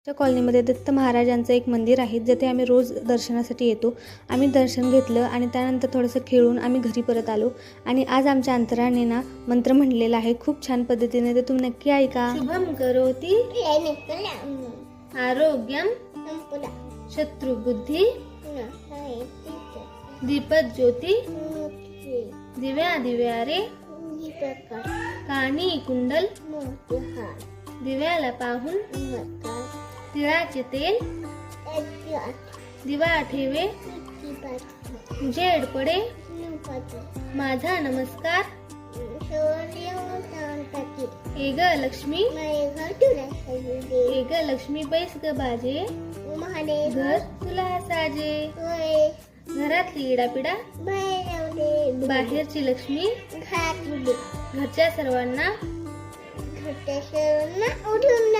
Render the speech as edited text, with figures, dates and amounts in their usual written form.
त्या कॉलनीमध्ये दत्त महाराजांचं एक मंदिर आहे, जिथे आम्ही रोज दर्शनासाठी येतो. आम्ही दर्शन घेतलं आणि त्यानंतर थोडंसं खेळून आम्ही घरी परत आलो. आणि आज आमच्या अंतराने ना मंत्र म्हणलेला आहे खूप छान पद्धतीने, तर तुम्ही नक्की ऐका. शुभम करोती आरोग्यम शत्रुबुद्धी दीपद ज्योती दिव्या दिव्या रे कानी कुंडल दिव्याला पाहून तिळाचे तेल दिवा ठेवे जेड पडे माझा नमस्कार एग लक्ष्मी एग लक्ष्मी बैस ग बाजे घर तुला साजे घरातली इडापिडा बाहेरची लक्ष्मी घरच्या सर्वांना उठून